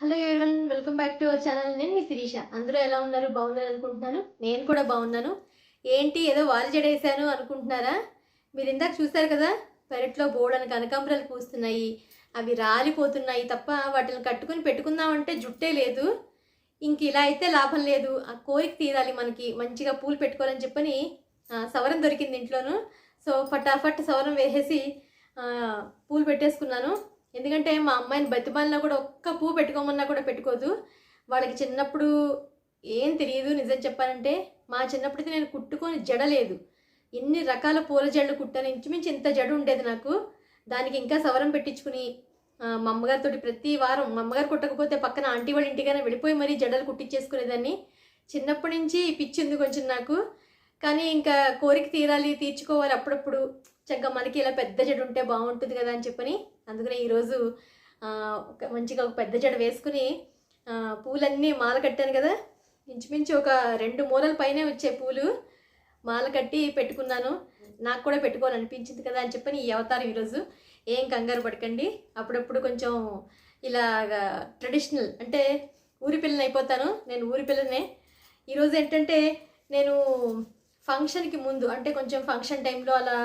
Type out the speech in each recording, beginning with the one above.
Hello everyone, welcome back to our channel. నేను మీ శిరీష. అందరూ ఎలా ఉన్నారు? బాగున్నారు అనుకుంటున్నాను. నేను కూడా బాగున్నాను. ఏంటి ఏదో వాలి జడేసాను అనుకుంటున్నారా? మీరు ఇందాక చూసారు కదా, పెరట్లో బోర్డని కనకాంబరాలు పూస్తున్నాయి. అవి రాలిపోతున్నాయి తప్ప వాటిని కట్టుకుని పెట్టుకుందామంటే జుట్టే లేదు. ఇంక ఇలా అయితే లాభం లేదు. ఆ కోరిక తీరాలి మనకి, మంచిగా పూలు పెట్టుకోవాలని చెప్పని సవరం దొరికింది ఇంట్లోను. సో ఫటాఫట్ సవరం వేసేసి పూలు పెట్టేసుకున్నాను. ఎందుకంటే మా అమ్మాయిని బతిమాలినా కూడా ఒక్క పువ్వు పెట్టుకోమన్నా కూడా పెట్టుకోదు. వాళ్ళకి చిన్నప్పుడు ఏం తెలియదు. నిజం చెప్పాలంటే మా చిన్నప్పుడైతే నేను కుట్టుకొని జడలేదు. ఎన్ని రకాల పూల జడలు కుట్టాను. ఇంచుమించు ఇంత జడ ఉండేది నాకు. దానికి ఇంకా సవరం పెట్టించుకుని మా అమ్మగారితో ప్రతి వారం, మా అమ్మగారు కుట్టకపోతే పక్కన ఆంటీ వాళ్ళ ఇంటికైనా వెళ్ళిపోయి మరీ జడలు కుట్టించేసుకునేదాన్ని. చిన్నప్పటి నుంచి పిచ్చింది కొంచెం నాకు. కానీ ఇంకా కోరిక తీరాలి, తీర్చుకోవాలి అప్పుడప్పుడు. చక్కగా మనకి ఇలా పెద్ద జడ ఉంటే బాగుంటుంది కదా అని చెప్పని అందుకనే ఈరోజు మంచిగా ఒక పెద్ద జడ వేసుకుని పూలన్నీ మాల కట్టాను కదా. ఇంచుమించు ఒక 2 మూలల పైనే వచ్చే పూలు మాల కట్టి పెట్టుకున్నాను. నాకు కూడా పెట్టుకోవాలనిపించింది కదా అని చెప్పని ఈ అవతారం ఈరోజు. ఏం కంగారు పడకండి. అప్పుడప్పుడు కొంచెం ఇలాగా ట్రెడిషనల్ అంటే ఊరి పిల్లని అయిపోతాను. నేను ఊరి పిల్లనే. ఈరోజు ఏంటంటే నేను ఫంక్షన్కి ముందు అంటే కొంచెం ఫంక్షన్ టైంలో అలా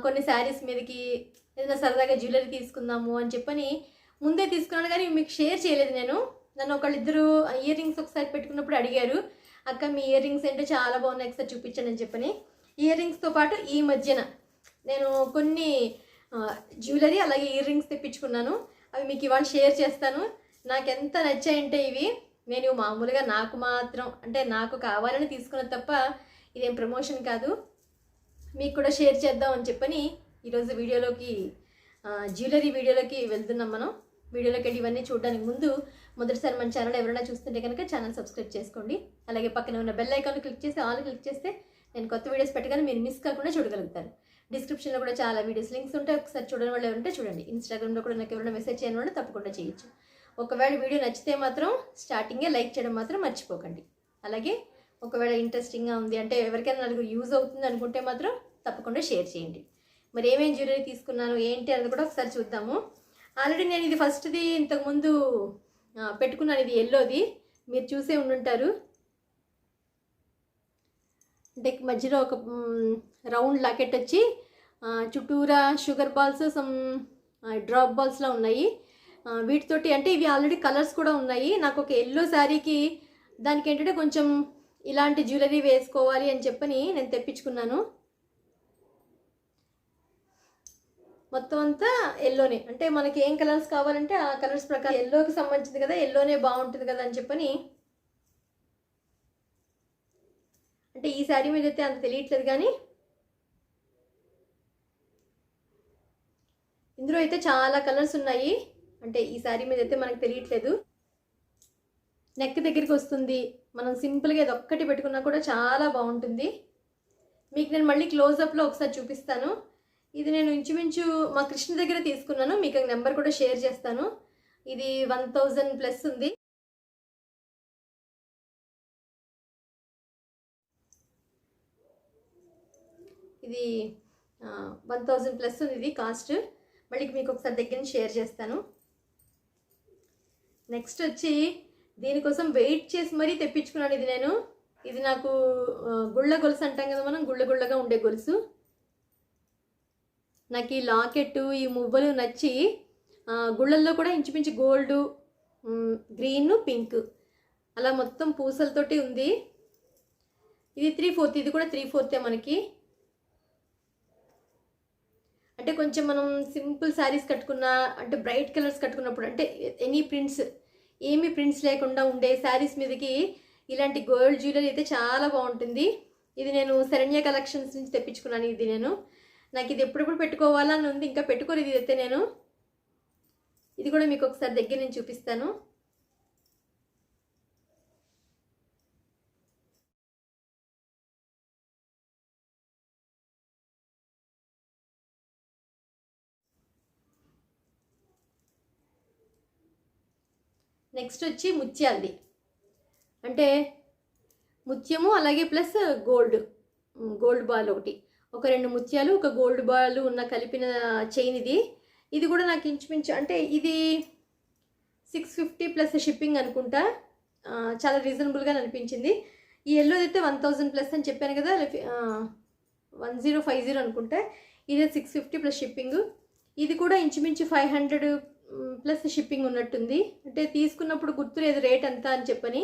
కొన్ని శారీస్ మీదకి ఏదైనా సరదాగా జ్యువెలరీ తీసుకుందాము అని చెప్పని ముందే తీసుకున్నాను. కానీ మీకు షేర్ చేయలేదు నేను. నన్ను ఒకళ్ళిద్దరు ఇయర్ రింగ్స్ ఒకసారి పెట్టుకున్నప్పుడు అడిగారు, అక్క మీ ఇయర్ రింగ్స్ అంటే చాలా బాగున్నాయి, ఒకసారి చూపించండి అని చెప్పని. ఇయర్ రింగ్స్తో పాటు ఈ మధ్యన నేను కొన్ని జ్యువెలరీ అలాగే ఇయర్ రింగ్స్ తెప్పించుకున్నాను. అవి మీకు ఇవాళ షేర్ చేస్తాను. నాకు ఎంత నచ్చాయంటే ఇవి నేను మామూలుగా నాకు మాత్రం అంటే నాకు కావాలని తీసుకున్నది తప్ప ఇదేం ప్రమోషన్ కాదు. మీకు కూడా షేర్ చేద్దాం అని చెప్పని ఈరోజు వీడియోలోకి జ్యువెలరీ వీడియోలోకి వెళ్తున్నాం మనం. వీడియోలోకి వెళ్ళి ఇవన్నీ చూడడానికి ముందు మొదటిసారి మన ఛానల్ ఎవరైనా చూస్తుంటే కనుక ఛానల్ సబ్స్క్రైబ్ చేసుకోండి. అలాగే పక్కన ఉన్న బెల్ ఐకాన్ క్లిక్ చేసి ఆల్ క్లిక్ చేస్తే నేను కొత్త వీడియోస్ పెట్టగానే మీరు మిస్ కాకుండా చూడగలుగుతారు. డిస్క్రిప్షన్లో కూడా చాలా వీడియోస్ లింక్స్ ఉంటాయి. ఒకసారి చూడని వాళ్ళు ఎవరంటే చూడండి. ఇన్స్టాగ్రామ్లో కూడా నాకు ఎవరైనా మెసేజ్ చేయని వాళ్ళు తప్పకుండా చేయొచ్చు. ఒకవేళ వీడియో నచ్చితే మాత్రం స్టార్టింగే లైక్ చేయడం మాత్రం మర్చిపోకండి. అలాగే ఒకవేళ ఇంట్రెస్టింగ్గా ఉంది అంటే ఎవరికైనా నలుగురు యూజ్ అవుతుంది అనుకుంటే మాత్రం తప్పకుండా షేర్ చేయండి. మరి ఏమేమి జ్యువెలరీ తీసుకున్నాను ఏంటి అనేది కూడా ఒకసారి చూద్దాము. ఆల్రెడీ నేను ఇది ఫస్ట్ది ఇంతకుముందు పెట్టుకున్నాను. ఇది ఎల్లోది మీరు చూసే ఉండుంటారు. అంటే మధ్యలో ఒక రౌండ్ లాకెట్ వచ్చి చుట్టూరా షుగర్ బాల్స్ సమ్ డ్రాప్ బాల్స్లా ఉన్నాయి. వీటితోటి అంటే ఇవి ఆల్రెడీ కలర్స్ కూడా ఉన్నాయి. నాకు ఒక ఎల్లో శారీకి దానికి ఏంటంటే కొంచెం ఇలాంటి జ్యువెలరీ వేసుకోవాలి అని చెప్పని నేను తెప్పించుకున్నాను. మొత్తం అంతా ఎల్లోనే అంటే మనకి ఏం కలర్స్ కావాలంటే ఆ కలర్స్ ప్రకారం ఎల్లోకి సంబంధించింది కదా, ఎల్లోనే బాగుంటుంది కదా అని చెప్పని. అంటే ఈ శారీ మీద అయితే అంత తెలియట్లేదు కానీ ఇందులో అయితే చాలా కలర్స్ ఉన్నాయి. అంటే ఈ శారీ మీద అయితే మనకు తెలియట్లేదు. నెక్ దగ్గరికి వస్తుంది. మనం సింపుల్గా ఇది ఒక్కటి పెట్టుకున్నా కూడా చాలా బాగుంటుంది. మీకు నేను మళ్ళీ క్లోజప్లో ఒకసారి చూపిస్తాను. ఇది నేను ఇంచుమించు మా కృష్ణ దగ్గర తీసుకున్నాను. మీకు నెంబర్ కూడా షేర్ చేస్తాను. ఇది 1000+ ఉంది. ఇది 1000+ ఉంది ఇది కాస్ట్. మళ్ళీ మీకు ఒకసారి దగ్గర నుంచి షేర్ చేస్తాను. నెక్స్ట్ వచ్చి దీనికోసం వెయిట్ చేసి మరీ తెప్పించుకున్నాను ఇది నేను. ఇది నాకు గుళ్ళ గొలుసు అంటాం కదా మనం, గుళ్ళగా ఉండే గొలుసు. నాకు ఈ లాకెట్టు ఈ మువ్వలు నచ్చి గుళ్ళల్లో కూడా ఇంచుమించు గోల్డ్, గ్రీన్, పింక్ అలా మొత్తం పూసలతోటి ఉంది. ఇది 3/4. ఇది కూడా 3/4 మనకి. అంటే కొంచెం మనం సింపుల్ శారీస్ కట్టుకున్నా అంటే బ్రైట్ కలర్స్ కట్టుకున్నప్పుడు అంటే ఎనీ ప్రింట్స్ ఏమీ ప్రింట్స్ లేకుండా ఉండే శారీస్ మీదకి ఇలాంటి గోల్డ్ జ్యువెలరీ అయితే చాలా బాగుంటుంది. ఇది నేను శరణ్య కలెక్షన్స్ నుంచి తెప్పించుకున్నాను. ఇది నాకు ఇది ఎప్పుడెప్పుడు పెట్టుకోవాలని ఉంది, ఇంకా పెట్టుకోలేదు ఇది అయితే నేను. ఇది కూడా మీకు ఒకసారి దగ్గర నుంచి చూపిస్తాను. నెక్స్ట్ వచ్చి ముత్యాలది. అంటే ముత్యము అలాగే ప్లస్ గోల్డ్ బాల్ ఒకటి, ఒక 2 ముత్యాలు ఒక గోల్డ్ బాల్ ఉన్న కలిపిన చైన్ ఇది. ఇది కూడా నాకు ఇంచుమించు అంటే ఇది 650 ప్లస్ షిప్పింగ్ అనుకుంటా. చాలా రీజనబుల్గా అనిపించింది. ఈ ఎల్లో అయితే 1000 ప్లస్ అని చెప్పాను కదా, 1050 అనుకుంటా. ఇదే 650 ప్లస్ షిప్పింగ్. ఇది కూడా ఇంచుమించు 500 ప్లస్ షిప్పింగ్ ఉన్నట్టుంది. అంటే తీసుకున్నప్పుడు గుర్తులేదు రేట్ ఎంత అని చెప్పని.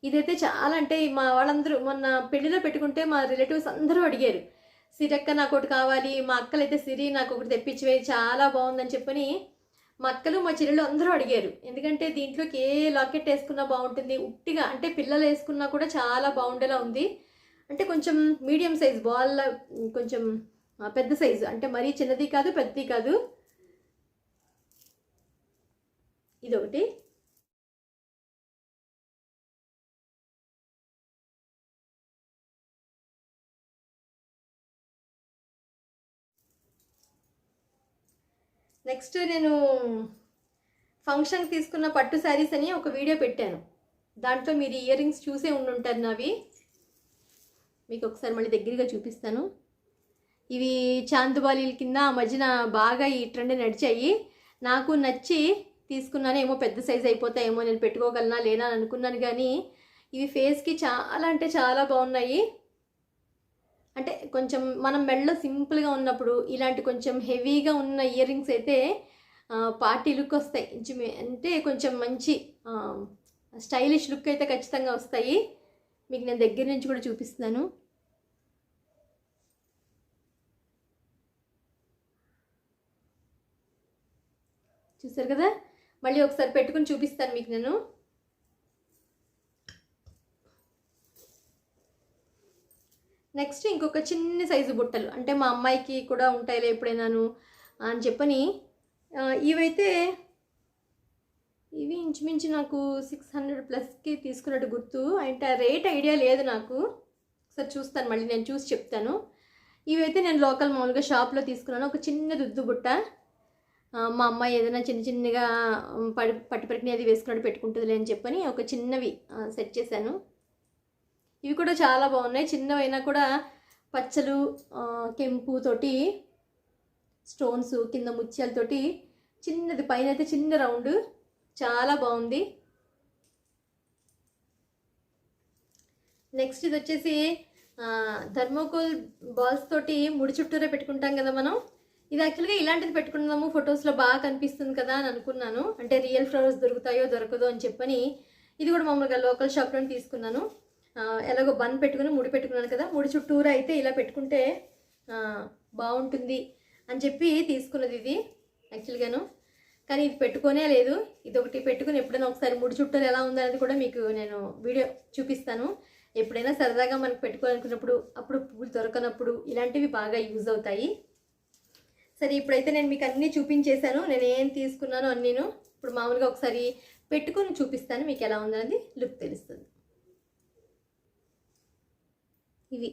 ఇదైతే చాలా, అంటే మా వాళ్ళందరూ మొన్న పెళ్లిలో పెట్టుకుంటే మా రిలేటివ్స్ అందరూ అడిగారు, సిరక్క నాకు ఒకటి కావాలి, మా అక్కలైతే సిరి నాకు ఒకటి తెప్పించివే, చాలా బాగుందని చెప్పని మా అక్కలు మా చెల్లెలు అందరూ అడిగారు. ఎందుకంటే దీంట్లోకి ఏ లాకెట్ వేసుకున్నా బాగుంటుంది, ఉట్టిగా అంటే పిల్లలు వేసుకున్నా కూడా చాలా బాగుండేలా ఉంది. అంటే కొంచెం మీడియం సైజ్ బాల్, కొంచెం పెద్ద సైజు, అంటే మరీ చిన్నది కాదు పెద్దది కాదు. ఇదొకటి. నెక్స్ట్ నేను ఫంక్షన్కి తీసుకున్న పట్టు శారీస్ అని ఒక వీడియో పెట్టాను. దాంట్లో మీరు ఇయర్ రింగ్స్ చూసే ఉండుంటారు నావి. మీకు ఒకసారి మళ్ళీ దగ్గరగా చూపిస్తాను. ఇవి చాందుబాలీల కింద ఆ మధ్యన బాగా ఈ ట్రెండ్ నడిచాయి. నాకు నచ్చి తీసుకున్నాను. ఏమో పెద్ద సైజ్ అయిపోతాయేమో, నేను పెట్టుకోగలనా లేనా అని అనుకున్నాను. కానీ ఇవి ఫేస్కి చాలా అంటే చాలా బాగున్నాయి. అంటే కొంచెం మనం మెడలో సింపుల్గా ఉన్నప్పుడు ఇలాంటి కొంచెం హెవీగా ఉన్న ఇయర్ రింగ్స్ అయితే పార్టీ లుక్ వస్తాయి. అంటే కొంచెం మంచి స్టైలిష్ లుక్ అయితే ఖచ్చితంగా వస్తాయి. మీకు నేను దగ్గర నుంచి కూడా చూపిస్తున్నాను. చూసారు కదా, మళ్ళీ ఒకసారి పెట్టుకుని చూపిస్తాను మీకు నేను. నెక్స్ట్ ఇంకొక చిన్న సైజు బుట్టలు, అంటే మా అమ్మాయికి కూడా ఉంటాయిలే ఎప్పుడైనాను అని చెప్పని. ఇవైతే ఇవి ఇంచుమించు నాకు 600 ప్లస్కి తీసుకున్నట్టు గుర్తు. అంటే రేట్ ఐడియా లేదు నాకు. ఒకసారి చూస్తాను, మళ్ళీ నేను చూసి చెప్తాను. ఇవైతే నేను లోకల్ మామూలుగా షాప్లో తీసుకున్నాను. ఒక చిన్న దుద్దు బుట్ట. మా అమ్మాయి ఏదైనా చిన్న చిన్నగా పట్టు పరికిని అది వేసుకున్నట్టు పెట్టుకుంటుందిలే అని చెప్పని ఒక చిన్నవి సెట్ చేశాను. ఇవి కూడా చాలా బాగున్నాయి. చిన్నవైనా కూడా పచ్చలు, కెంపుతోటి స్టోన్స్, కింద ముత్యాలతోటి చిన్నది, పైన అయితే చిన్న రౌండ్, చాలా బాగుంది. నెక్స్ట్ ఇది వచ్చేసి థర్మోకోల్ బాల్స్ తోటి ముడి చుట్టూరే పెట్టుకుంటాం కదా మనం. ఇది యాక్చువల్గా ఇలాంటిది పెట్టుకున్నాము, ఫొటోస్లో బాగా కనిపిస్తుంది కదా అని అనుకున్నాను. అంటే రియల్ ఫ్లవర్స్ దొరుకుతాయో దొరకదో అని చెప్పని ఇది కూడా మామూలుగా లోకల్ షాప్లో తీసుకున్నాను. ఎలాగో బన్ పెట్టుకుని ముడి పెట్టుకున్నాను కదా, ముడి చుట్టూరా అయితే ఇలా పెట్టుకుంటే బాగుంటుంది అని చెప్పి తీసుకున్నది ఇది యాక్చువల్గాను. కానీ ఇది పెట్టుకోనే లేదు. ఇది ఒకటి పెట్టుకుని ఎప్పుడైనా ఒకసారి ముడి చుట్టూరు ఎలా ఉందనేది కూడా మీకు నేను వీడియో చూపిస్తాను. ఎప్పుడైనా సరదాగా మనకు పెట్టుకోవాలనుకున్నప్పుడు, అప్పుడు పువ్వులు దొరకనప్పుడు ఇలాంటివి బాగా యూజ్ అవుతాయి. సరే, ఇప్పుడైతే నేను మీకు అన్నీ చూపించేశాను, నేను ఏం తీసుకున్నాను అన్నీను. ఇప్పుడు మామూలుగా ఒకసారి పెట్టుకొని చూపిస్తాను, మీకు ఎలా ఉందనేది లుక్ తెలుస్తుంది. ఇవి